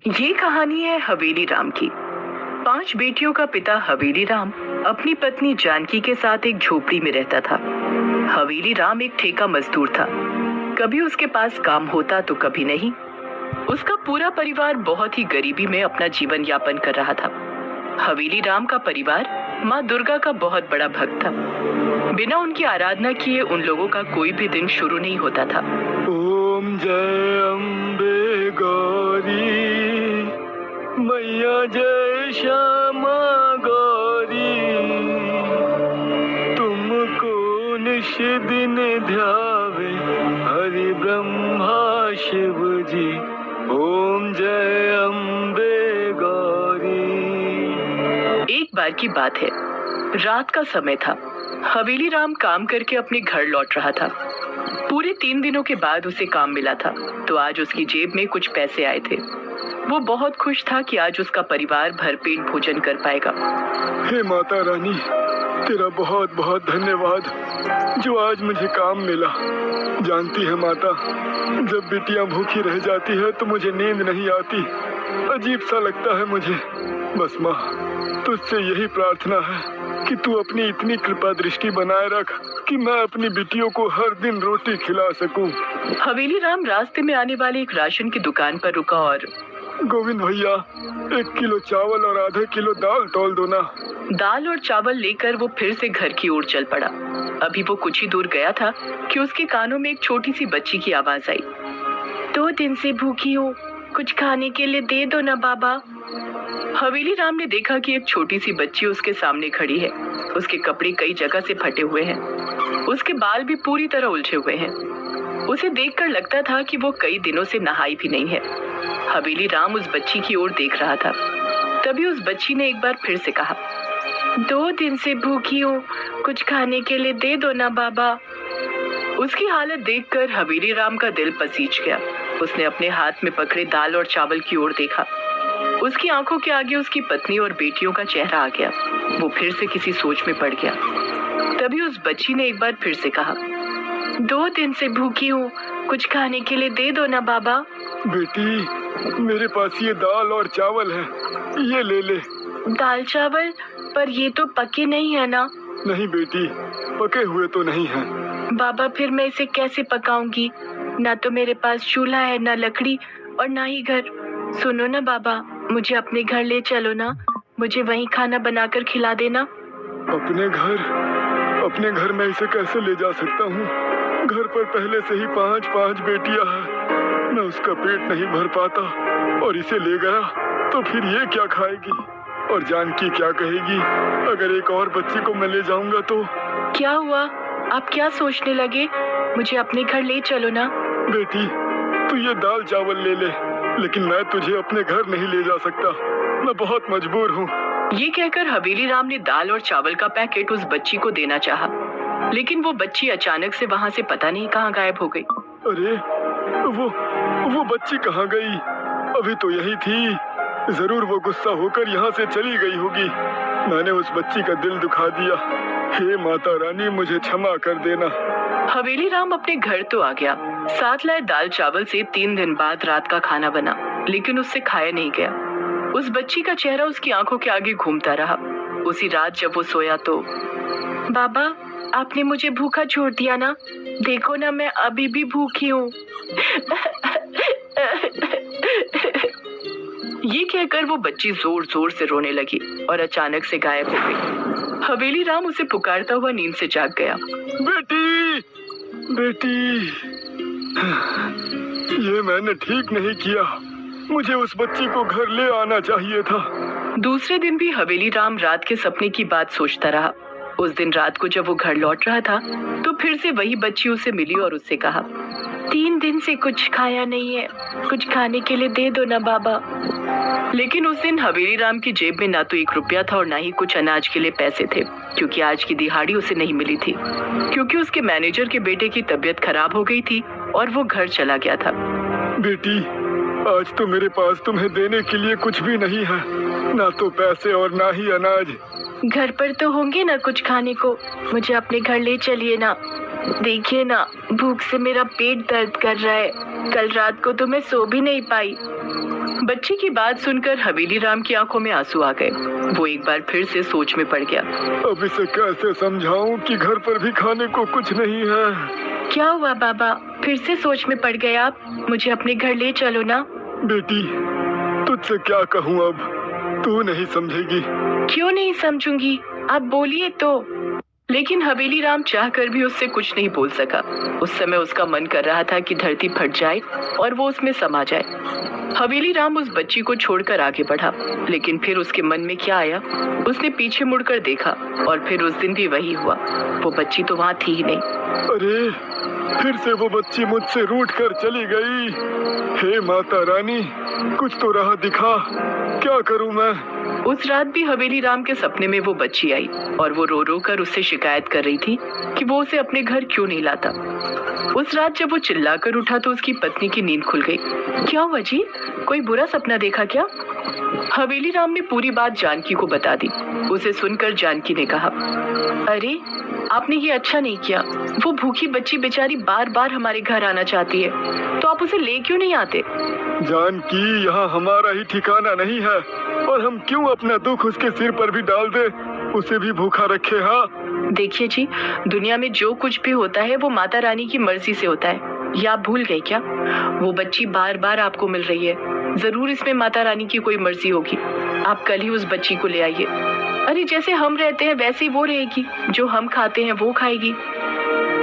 ये कहानी है हवेली राम की। 5 बेटियों का पिता हवेली राम अपनी पत्नी जानकी के साथ एक झोपड़ी में रहता था। हवेली राम एक ठेका मजदूर था। कभी उसके पास काम होता तो कभी नहीं। उसका पूरा परिवार बहुत ही गरीबी में अपना जीवन यापन कर रहा था। हवेली राम का परिवार माँ दुर्गा का बहुत बड़ा भक्त था। बिना उनकी आराधना किए उन लोगों का कोई भी दिन शुरू नहीं होता था। ओम जय अम्बे गौरी मैया, जय श्यामा गौरी, तुमको निश दिन ध्यावे हरि ब्रह्मा शिव जी। ओम जय अम्बे गौरी। एक बार की बात है, रात का समय था। हवेली राम काम करके अपने घर लौट रहा था। पूरे 3 दिनों के बाद उसे काम मिला था, तो आज उसकी जेब में कुछ पैसे आए थे। वो बहुत खुश था कि आज उसका परिवार भरपेट भोजन कर पाएगा। हे माता रानी, तेरा बहुत बहुत धन्यवाद जो आज मुझे काम मिला। जानती है माता, जब बिटियां भूखी रह जाती है तो मुझे नींद नहीं आती, अजीब सा लगता है मुझे। बस माँ, तुझसे यही प्रार्थना है कि तू अपनी इतनी कृपा दृष्टि बनाए रख कि मैं अपनी बिटियों को हर दिन रोटी खिला सकूं। हवेली राम रास्ते में आने वाली एक राशन की दुकान पर रुका और गोविंद भैया, 1 किलो चावल और आधे किलो दाल तौल दो ना। दाल और चावल लेकर वो फिर से घर की ओर चल पड़ा। अभी वो कुछ ही दूर गया था कि उसके कानों में एक छोटी सी बच्ची की आवाज आई। 2 दिन से भूखी हूँ, कुछ खाने के लिए दे दो ना बाबा। हवेली राम ने देखा कि एक छोटी सी बच्ची उसके सामने खड़ी है। उसके कपड़े कई जगह से फटे हुए हैं, उसके बाल भी पूरी तरह उलझे हुए हैं। उसे देखकर लगता था कि वो कई दिनों से नहाई भी नहीं है। हवेली राम उस बच्ची की ओर देख रहा था। तभी उस बच्ची ने एक बार फिर से कहा, 2 दिन से भूखी हूँ, कुछ खाने के लिए दे दो ना बाबा। उसकी हालत देखकर हवेली राम का दिल पसीज गया। उसने अपने हाथ में पकड़े दाल और चावल की ओर देखा। उसकी आंखों के आगे उसकी पत्नी और बेटियों का चेहरा आ गया। वो फिर से किसी सोच में पड़ गया। तभी उस बच्ची ने एक बार फिर से कहा, 2 दिन से भूखी हूँ, कुछ खाने के लिए दे दो ना बाबा। बेटी, मेरे पास ये दाल और चावल है, ये ले ले। दाल चावल? पर ये तो पके नहीं है ना। नहीं बेटी, पके हुए तो नहीं है। बाबा, फिर मैं इसे कैसे पकाऊंगी? ना तो मेरे पास चूल्हा है, ना लकड़ी और ना ही घर। सुनो ना बाबा, मुझे अपने घर ले चलो ना, मुझे वहीं खाना बनाकर खिला देना। अपने घर में इसे कैसे ले जा सकता हूँ? घर पर पहले से ही 5 बेटियां हैं, मैं उसका पेट नहीं भर पाता। और इसे ले गया तो फिर ये क्या खाएगी? और जानकी क्या कहेगी अगर एक और बच्ची को मैं ले जाऊंगा तो? क्या हुआ? आप क्या सोचने लगे? मुझे अपने घर ले चलो ना। बेटी, तू ये दाल चावल ले ले, लेकिन मैं तुझे अपने घर नहीं ले जा सकता, मैं बहुत मजबूर हूँ। ये कहकर हवेली राम ने दाल और चावल का पैकेट उस बच्ची को देना चाहा, लेकिन वो बच्ची अचानक से वहाँ से पता नहीं कहाँ गायब हो गई। अरे, वो बच्ची कहाँ गई? अभी तो यही थी। जरूर वो गुस्सा होकर यहाँ से चली गई होगी। मैंने उस बच्ची का दिल दुखा दिया। हे माता रानी, मुझे क्षमा कर देना। हवेली राम अपने घर तो आ गया। साथ लाए दाल चावल से 3 दिन बाद रात का खाना बना, लेकिन उससे खाया नहीं गया। उस बच्ची का चेहरा उसकी आंखों के आगे घूमता रहा। उसी रात जब वो सोया तो, बाबा, आपने मुझे भूखा छोड़ दिया ना, देखो ना मैं अभी भी भूखी हूँ। ये कहकर वो बच्ची जोर जोर से रोने लगी और अचानक से गायब हो गई। हवेली राम उसे पुकारता हुआ नींद से जाग गया। बेटी, बेटी, ये मैंने ठीक नहीं किया, मुझे उस बच्ची को घर ले आना चाहिए था। दूसरे दिन भी हवेली राम रात के सपने की बात सोचता रहा। उस दिन रात को जब वो घर लौट रहा था तो फिर से वही बच्ची उसे मिली और उससे कहा, 3 दिन से कुछ खाया नहीं है, कुछ खाने के लिए दे दो ना बाबा। लेकिन उस दिन हवेली राम की जेब में ना तो 1 रुपया था और ना ही कुछ अनाज के लिए पैसे थे, क्योंकि आज की दिहाड़ी उसे नहीं मिली थी, क्योंकि उसके मैनेजर के बेटे की तबीयत खराब हो गई थी और वो घर चला गया था। बेटी, आज तो मेरे पास तुम्हें देने के लिए कुछ भी नहीं है, ना तो पैसे और ना ही अनाज। घर पर तो होंगे ना कुछ खाने को, मुझे अपने घर ले चलिए ना। देखिए ना, भूख से मेरा पेट दर्द कर रहा है, कल रात को तो मैं सो भी नहीं पाई। बच्ची की बात सुनकर हवेली राम की आंखों में आंसू आ गए। वो एक बार फिर से सोच में पड़ गया। अब इसे कैसे समझाऊं कि घर पर भी खाने को कुछ नहीं है। क्या हुआ बाबा, फिर से सोच में पड़ गए आप? मुझे अपने घर ले चलो ना। बेटी, तुझसे क्या कहूँ अब, तू नहीं समझेगी। क्यों नहीं समझूंगी, आप बोलिए तो। लेकिन हवेली राम चाहकर भी उससे कुछ नहीं बोल सका। उस समय उसका मन कर रहा था कि धरती फट जाए और वो उसमें समा जाए। हवेली राम उस बच्ची को छोड़कर आगे बढ़ा, लेकिन फिर उसके मन में क्या आया, उसने पीछे मुड़कर देखा और फिर उस दिन भी वही हुआ। वो बच्ची तो वहाँ थी ही नहीं। अरे, फिर से वो बच्ची मुझसे रूठ कर चली गई। हे माता रानी, कुछ तो राह दिखा, क्या करूं मैं। उस रात भी हवेली राम के सपने में वो बच्ची आई और वो रो रो कर उससे शिकायत कर रही थी कि वो उसे अपने घर क्यों नहीं लाता। उस रात जब वो चिल्लाकर उठा तो उसकी पत्नी की नींद खुल गई। क्या हुआ जी, कोई बुरा सपना देखा क्या? हवेली राम ने पूरी बात जानकी को बता दी। उसे सुनकर जानकी ने कहा, अरे आपने ये अच्छा नहीं किया। वो भूखी बच्ची बेचारी बार बार हमारे घर आना चाहती है, तो आप उसे ले क्यों नहीं आते? जानकी, यहाँ हमारा ही ठिकाना नहीं है और हम क्यों अपना दुख उसके सिर पर भी डाल दे, उसे भी भूखा रखे। हाँ देखिए जी, दुनिया में जो कुछ भी होता है वो माता रानी की मर्जी से होता है। ये आप भूल गए क्या? वो बच्ची बार बार आपको मिल रही है, जरूर इसमें माता रानी की कोई मर्जी होगी। आप कल ही उस बच्ची को ले आइए। अरे जैसे हम रहते हैं वैसे ही वो रहेगी, जो हम खाते हैं वो खाएगी।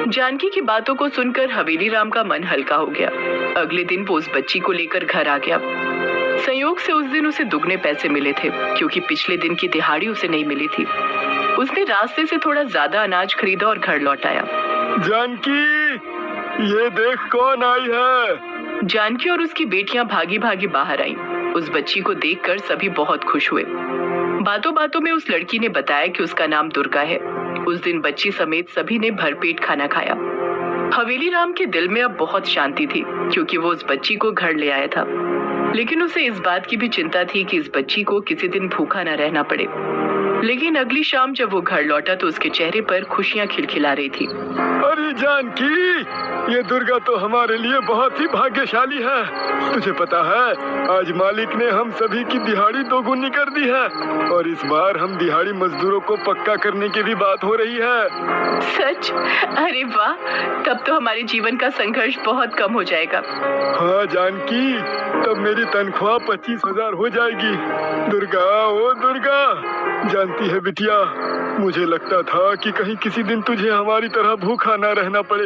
जानकी की बातों को सुनकर हवेली राम का मन हल्का हो गया। अगले दिन वो उस बच्ची को लेकर घर आ गया। संयोग से उस दिन उसे दुगने पैसे मिले थे, क्योंकि पिछले दिन की दिहाड़ी उसे नहीं मिली थी। उसने रास्ते से थोड़ा ज्यादा अनाज खरीदा और घर लौट आया। जानकी, ये देख कौन आई है। जानकी और उसकी बेटियां भागी भागी बाहर आईं। उस बच्ची को देखकर सभी बहुत खुश हुए। बातों बातों में उस लड़की ने बताया कि उसका नाम दुर्गा है। उस दिन बच्ची समेत सभी ने भरपेट खाना खाया। हवेली राम के दिल में अब बहुत शांति थी, क्योंकि वो उस बच्ची को घर ले आया था। लेकिन उसे इस बात की भी चिंता थी कि इस बच्ची को किसी दिन भूखा न रहना पड़े। लेकिन अगली शाम जब वो घर लौटा तो उसके चेहरे पर खुशियां खिलखिला रही थी। अरे जानकी, ये दुर्गा तो हमारे लिए बहुत ही भाग्यशाली है। तुझे पता है, आज मालिक ने हम सभी की दिहाड़ी दोगुनी कर दी है और इस बार हम दिहाड़ी मजदूरों को पक्का करने की भी बात हो रही है। सच? अरे वाह, तब तो हमारे जीवन का संघर्ष बहुत कम हो जाएगा। हाँ जानकी, तब मेरी तनख्वाह 25,000 हो जाएगी। दुर्गा, ओ दुर्गा, जानती है बिटिया, मुझे लगता था कि कहीं किसी दिन तुझे हमारी तरह भूखा न रहना पड़े,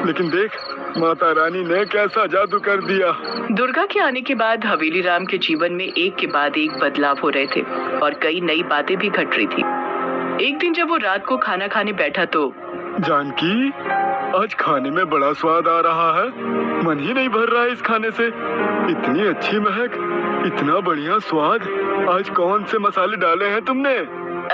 लेकिन देख, माता रानी ने कैसा जादू कर दिया। दुर्गा के आने के बाद हवेली राम के जीवन में एक के बाद एक बदलाव हो रहे थे और कई नई बातें भी घट रही थी। एक दिन जब वो रात को खाना खाने बैठा तो, जानकी, आज खाने में बड़ा स्वाद आ रहा है, मन ही नहीं भर रहा है इस खाने से। इतनी अच्छी महक, इतना बढ़िया स्वाद, आज कौन से मसाले डाले हैं तुमने?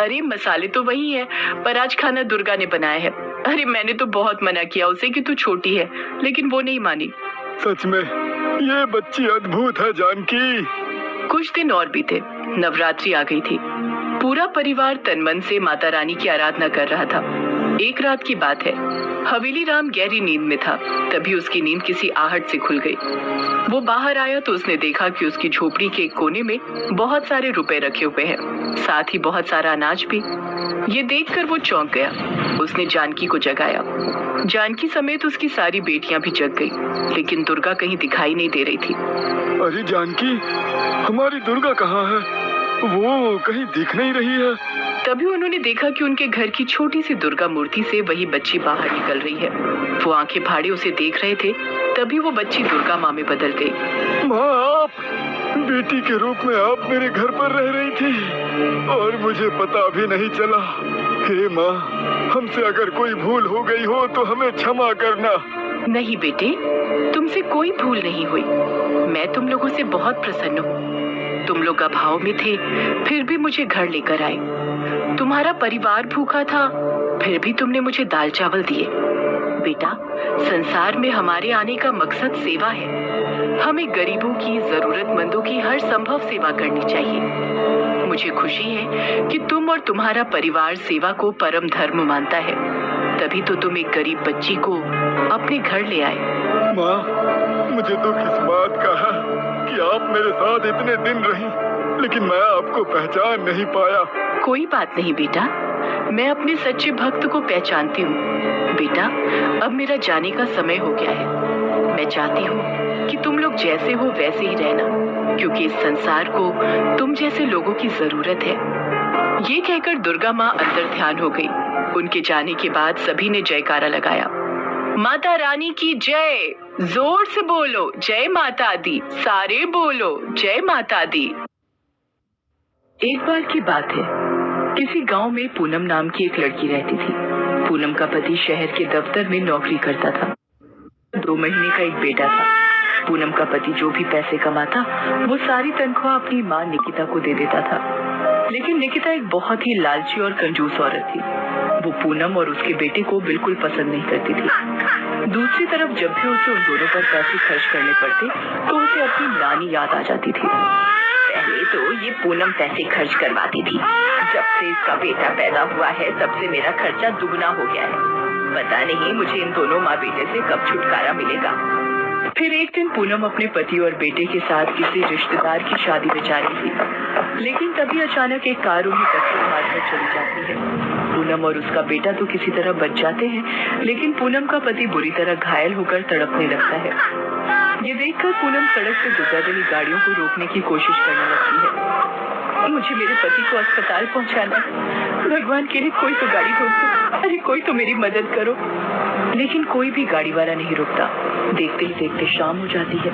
अरे मसाले तो वही है, पर आज खाना दुर्गा ने बनाया है। अरे मैंने तो बहुत मना किया उसे कि तू छोटी है, लेकिन वो नहीं मानी। सच में ये बच्ची अद्भुत है जानकी। कुछ दिन और बीते, नवरात्रि आ गई थी। पूरा परिवार तन मन से माता रानी की आराधना कर रहा था। एक रात की बात है, हवेली राम गहरी नींद में था, तभी उसकी नींद किसी आहट से खुल गई। वो बाहर आया तो उसने देखा कि उसकी झोपड़ी के एक कोने में बहुत सारे रुपए रखे हुए हैं, साथ ही बहुत सारा अनाज भी। ये देखकर वो चौंक गया। उसने जानकी को जगाया। जानकी समेत उसकी सारी बेटियां भी जग गई, लेकिन दुर्गा कहीं दिखाई नहीं दे रही थी। अरे जानकी, हमारी दुर्गा कहाँ है? वो कहीं दिख नहीं रही है। तभी उन्होंने देखा कि उनके घर की छोटी सी दुर्गा मूर्ति से वही बच्ची बाहर निकल रही है। वो आंखें फाड़े उसे देख रहे थे, तभी वो बच्ची दुर्गा माँ में बदल गई। माँ, आप बेटी के रूप में आप मेरे घर पर रह रही थी और मुझे पता भी नहीं चला। हे माँ, हमसे अगर कोई भूल हो गई हो तो हमें क्षमा करना। नहीं बेटे, तुमसे कोई भूल नहीं हुई। मैं तुम लोगों से बहुत प्रसन्न हूँ। तुम लोग अभाव में थे, फिर भी मुझे घर लेकर आए। तुम्हारा परिवार भूखा था, फिर भी तुमने मुझे दाल चावल दिए। बेटा, संसार में हमारे आने का मकसद सेवा है। हमें गरीबों की, जरूरतमंदों की हर संभव सेवा करनी चाहिए। मुझे खुशी है कि तुम और तुम्हारा परिवार सेवा को परम धर्म मानता है, तभी तो तुम एक गरीब बच्ची को अपने घर ले आए। माँ, मुझे दुख इस बात का है कि कि आप मेरे साथ इतने दिन रही, लेकिन मैं आपको पहचान नहीं पाया। कोई बात नहीं बेटा, मैं अपने सच्चे भक्त को पहचानती हूँ। बेटा, अब मेरा जाने का समय हो गया है। मैं चाहती हूँ कि तुम लोग जैसे हो वैसे ही रहना, क्योंकि इस संसार को तुम जैसे लोगों की जरूरत है। ये कहकर दुर्गा माँ अंतर ध्यान हो गई। उनके जाने के बाद सभी ने जयकारा लगाया। माता रानी की जय, जोर से बोलो जय माता दी, सारे बोलो जय माता दी। एक बार की बात है, किसी गांव में पूनम नाम की एक लड़की रहती थी। पूनम का पति शहर के दफ्तर में नौकरी करता था। 2 महीने का एक बेटा था। पूनम का पति जो भी पैसे कमाता वो सारी तनख्वाह अपनी माँ निकिता को दे देता था। लेकिन निकिता एक बहुत ही लालची और कंजूस औरत थी। वो पूनम और उसके बेटे को बिल्कुल पसंद नहीं करती थी। दूसरी तरफ जब भी उसे उन दोनों पर पैसे खर्च करने पड़ते तो उसे अपनी नानी याद आ जाती थी। पहले तो ये पूनम पैसे खर्च करवाती थी। जब से इसका बेटा पैदा हुआ है तब से मेरा खर्चा दुगना हो गया है। पता नहीं मुझे इन दोनों माँ बेटे से कब छुटकारा मिलेगा। फिर एक दिन पूनम अपने पति और बेटे के साथ किसी रिश्तेदार की शादी में जा रही थी, लेकिन तभी अचानक एक कार उन्हें टक्कर मारकर चली जाती है। पूनम और उसका बेटा तो किसी तरह बच जाते हैं, लेकिन पूनम का पति बुरी तरह घायल होकर तड़पने लगता है। ये देखकर पूनम सड़क से गुजर रही गाड़ियों को रोकने की कोशिश करने लगती है। मुझे मेरे पति को अस्पताल पहुंचाना है, भगवान के लिए कोई तो गाड़ी रोक दो, अरे कोई तो मेरी मदद करो। लेकिन कोई भी गाड़ी वाला नहीं रुकता। देखते ही देखते शाम हो जाती है।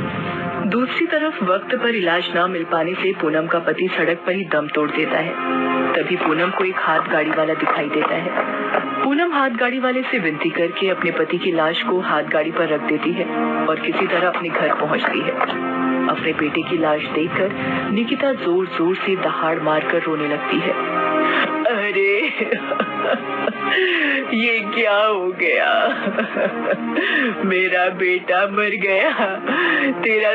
दूसरी तरफ वक्त पर इलाज न मिल पाने से पूनम का पति सड़क पर ही दम तोड़ देता है। तभी पूनम को एक हाथ गाड़ी वाला दिखाई देता है। पूनम हाथ गाड़ी वाले से विनती करके अपने पति की लाश को हाथ गाड़ी पर रख देती है और किसी तरह अपने घर पहुंचती है। अपने बेटे की लाश देखकर निकिता जोर जोर से दहाड़ मारकर रोने लगती है। अरे ये क्या हो गया, मेरा बेटा मर गया, तेरा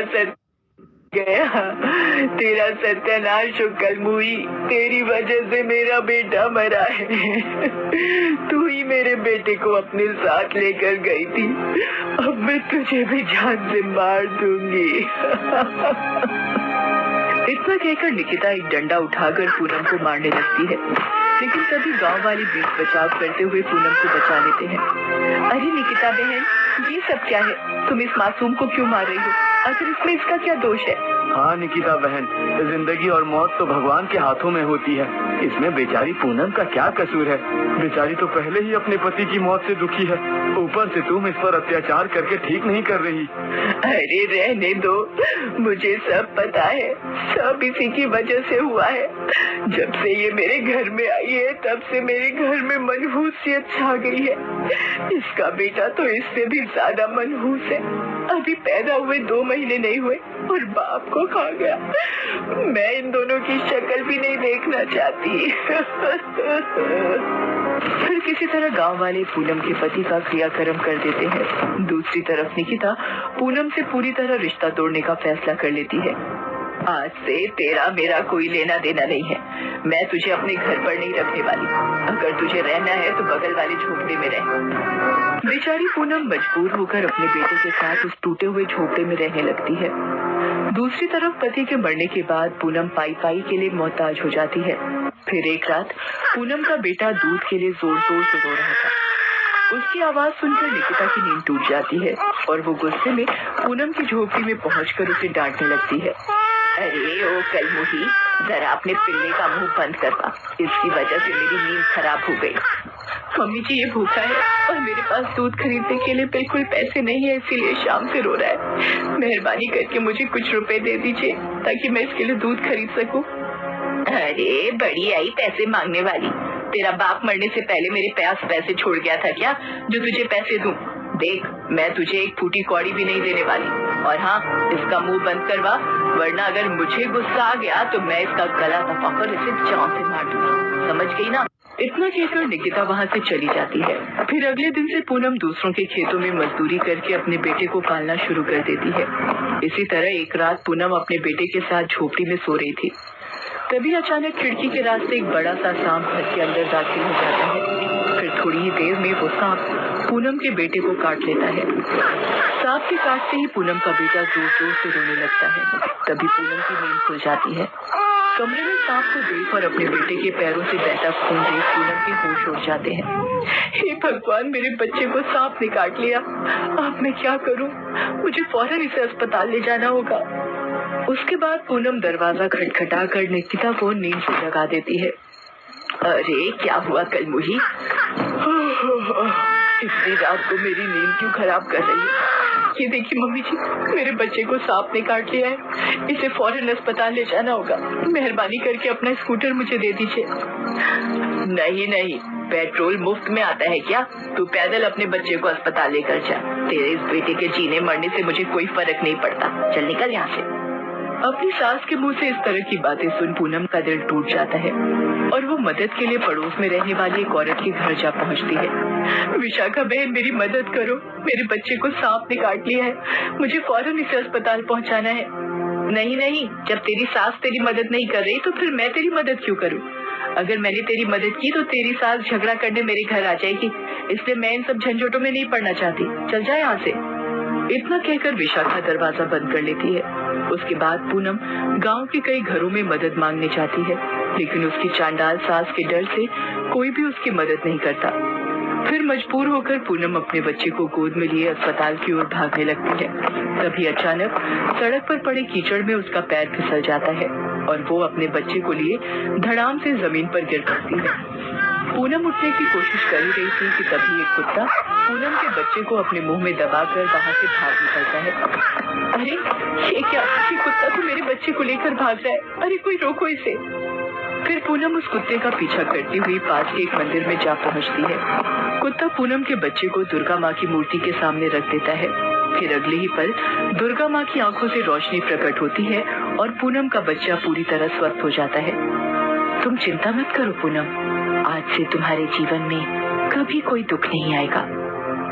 सत्यानाश हो कलमुई, तेरी वजह से मेरा बेटा मरा है। तू ही मेरे बेटे को अपने साथ लेकर गई थी, अब मैं तुझे भी जान से मार दूंगी। इतना कहकर निकिता एक डंडा उठाकर पूनम को मारने लगती है, लेकिन तभी गांव वाले बीच बचाव करते हुए पूनम को बचा लेते हैं। अरे निकिता बहन, ये सब क्या है? तुम इस मासूम को क्यों मार रही हो? आखिर इसमें इसका क्या दोष है? हाँ निकिता बहन, जिंदगी और मौत तो भगवान के हाथों में होती है। इसमें बेचारी पूनम का क्या कसूर है? बेचारी तो पहले ही अपने पति की मौत से दुखी है, ऊपर से तुम इस पर अत्याचार करके ठीक नहीं कर रही। अरे रहने दो, मुझे सब पता है, सब इसी की वजह से हुआ है। जब से ये मेरे घर में आई है तब से मेरे घर में मनहूसियत छा गई है। इसका बेटा तो इससे भी ज्यादा मनहूस है। अभी पैदा हुए 2 महीने नहीं हुए और बाप को खा गया। मैं इन दोनों की शक्ल भी नहीं देखना चाहती। फिर किसी तरह गांव वाले पूनम के पति का क्रियाक्रम कर देते हैं। दूसरी तरफ निकिता पूनम से पूरी तरह रिश्ता तोड़ने का फैसला कर लेती है। आज से तेरा मेरा कोई लेना देना नहीं है। मैं तुझे अपने घर पर नहीं रखने वाली। अगर तुझे रहना है तो बगल वाले झोपड़े में रह। बेचारी पूनम मजबूर होकर अपने बेटे के साथ उस टूटे हुए झोपड़े में रहने लगती है। दूसरी तरफ पति के मरने के बाद पूनम पाई पाई के लिए मोहताज हो जाती है। फिर एक रात पूनम का बेटा दूध के लिए जोर जोर से रो रहा था। उसकी आवाज सुनकर निकिता की नींद टूट जाती है और वो गुस्से में पूनम की झोपड़ी में पहुंचकर उसे डांटने लगती है। अरे ओ कलमुही, जरा अपने पिल्ले का मुंह बंद करवा, इसकी वजह से मेरी नींद खराब हो गई। मम्मी जी ये भूखा है और मेरे पास दूध खरीदने के लिए बिल्कुल पैसे नहीं है, इसीलिए शाम से रो रहा है। मेहरबानी करके मुझे कुछ रुपए दे दीजिए ताकि मैं इसके लिए दूध खरीद सकूं। अरे बड़ी आई पैसे मांगने वाली, तेरा बाप मरने से पहले मेरे पास पैसे छोड़ गया था क्या जो तुझे पैसे दूं? देख, मैं तुझे एक फूटी कौड़ी भी नहीं देने वाली। और हाँ, इसका मुंह बंद करवा, वरना अगर मुझे गुस्सा आ गया तो मैं इसका गला दबाकर इसे जान से मार दूंगी। समझ गई ना? इतना कहकर निकिता वहाँ से चली जाती है। फिर अगले दिन से पूनम दूसरों के खेतों में मजदूरी करके अपने बेटे को पालना शुरू कर देती है। इसी तरह एक रात पूनम अपने बेटे के साथ झोपड़ी में सो रही थी। तभी अचानक खिड़की के रास्ते एक बड़ा सा सांप घर के अंदर दाखिल हो जाता है। फिर थोड़ी ही देर में वो सांप पूनम के बेटे को काट लेता है। सांप के काटते ही पूनम का बेटा जोर जोर से रोने लगता है। तभी पूनम की नींद खुल जाती है। कमरे में सांप को देख और अपने बेटे के पैरों से बहता खून देख पूनम के होश उड़ जाते हैं। हे भगवान, मेरे बच्चे को सांप ने काट लिया। अब मैं क्या करूं? मुझे फौरन इसे अस्पताल ले जाना होगा। उसके बाद पूनम दरवाजा खटखटा कर निकिता को नींद से जगा देती है। अरे क्या हुआ कलमुही? इतनी रात को मेरी नींद क्यों खराब कर रही है? ये देखिए मम्मी जी, मेरे बच्चे को सांप ने काट लिया है। इसे फौरन अस्पताल ले जाना होगा। मेहरबानी करके अपना स्कूटर मुझे दे दीजिए। नहीं नहीं, पेट्रोल मुफ्त में आता है क्या? तू पैदल अपने बच्चे को अस्पताल लेकर जा। तेरे इस बेटे के जीने मरने से मुझे कोई फर्क नहीं पड़ता। चल निकल यहाँ से। अपनी सास के मुंह से इस तरह की बातें सुन पूनम का दिल टूट जाता है और वो मदद के लिए पड़ोस में रहने वाली एक औरत के घर जा पहुंचती है। विशाखा बहन, मेरी मदद करो। मेरे बच्चे को सांप ने काट लिया है। मुझे फौरन इसे अस्पताल पहुंचाना है। नहीं नहीं, जब तेरी सास तेरी मदद नहीं कर रही तो फिर मैं तेरी मदद क्यों करूं? अगर मैंने तेरी मदद की तो तेरी सास झगड़ा करने मेरे घर आ जाएगी। इसलिए मैं इन सब झंझटों में नहीं पड़ना चाहती। चल जा यहाँ से। इतना कहकर विशाखा दरवाजा बंद कर लेती है। उसके बाद पूनम गांव के कई घरों में मदद मांगने जाती है, लेकिन उसकी चांडाल सास के डर से कोई भी उसकी मदद नहीं करता। फिर मजबूर होकर पूनम अपने बच्चे को गोद में लिए अस्पताल की ओर भागने लगती है। तभी अचानक सड़क पर पड़े कीचड़ में उसका पैर फिसल जाता है और वो अपने बच्चे को लिए धड़ाम से जमीन पर गिर पड़ती है। पूनम उठने की कोशिश कर ही रही थी कि तभी एक कुत्ता पूनम के बच्चे को अपने मुंह में दबाकर वहां से भाग निकलता है। अरे ये क्या? ये कुत्ता तो मेरे बच्चे को लेकर भाग रहा है। अरे कोई रोको इसे। फिर पूनम उस कुत्ते का पीछा करती हुई पास के एक मंदिर में जा पहुंचती है। कुत्ता पूनम के बच्चे को दुर्गा माँ की मूर्ति के सामने रख देता है। फिर अगले ही पल दुर्गा माँ की आंखों से रोशनी प्रकट होती है और पूनम का बच्चा पूरी तरह स्वस्थ हो जाता है। तुम चिंता मत करो पूनम, आज से तुम्हारे जीवन में कभी कोई दुख नहीं आएगा।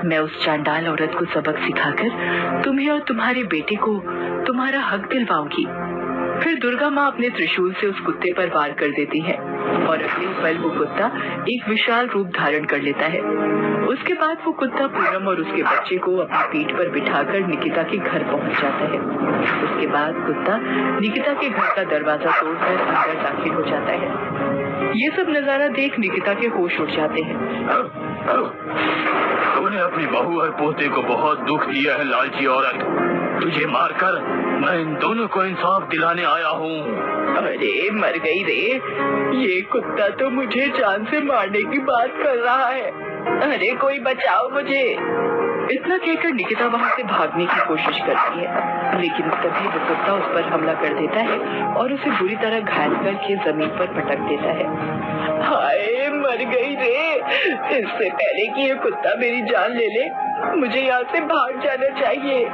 मैं उस चांडाल औरत को सबक सिखाकर तुम्हें और तुम्हारे बेटे को तुम्हारा हक दिलवाऊंगी। फिर दुर्गा माँ अपने त्रिशूल से उस कुत्ते पर वार कर देती है और अगले पल वो कुत्ता एक विशाल रूप धारण कर लेता है। उसके बाद वो कुत्ता पूनम और उसके बच्चे को अपनी पीठ पर बिठाकर निकिता के घर पहुंच जाता है। उसके बाद कुत्ता निकिता के घर का दरवाजा तोड़कर अंदर दाखिल हो जाता है। ये सब नजारा देख निकिता के होश उड़ जाते हैं। तूने अपनी बहू और पोते को बहुत दुख दिया है लालची औरत। तुझे मारकर मैं इन दोनों को इंसाफ दिलाने आया हूँ। अरे मर गई रे, ये कुत्ता तो मुझे जान से मारने की बात कर रहा है। अरे कोई बचाओ मुझे। इतना कहकर निकिता वहाँ से भागने की कोशिश करती है, लेकिन तभी वो कुत्ता उस पर हमला कर देता है और उसे बुरी तरह घायल करके जमीन पर पटक देता है। हाय मर गई रे। इससे पहले कि ये कुत्ता मेरी जान ले ले, मुझे यहाँ से भाग जाना चाहिए।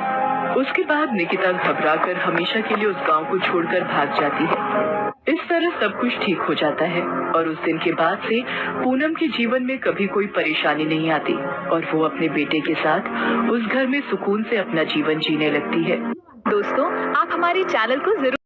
उसके बाद निकिता घबराकर हमेशा के लिए उस गांव को छोड़कर भाग जाती है। इस तरह सब कुछ ठीक हो जाता है और उस दिन के बाद से पूनम के जीवन में कभी कोई परेशानी नहीं आती और वो अपने बेटे के साथ उस घर में सुकून से अपना जीवन जीने लगती है। दोस्तों, आप हमारे चैनल को जरूर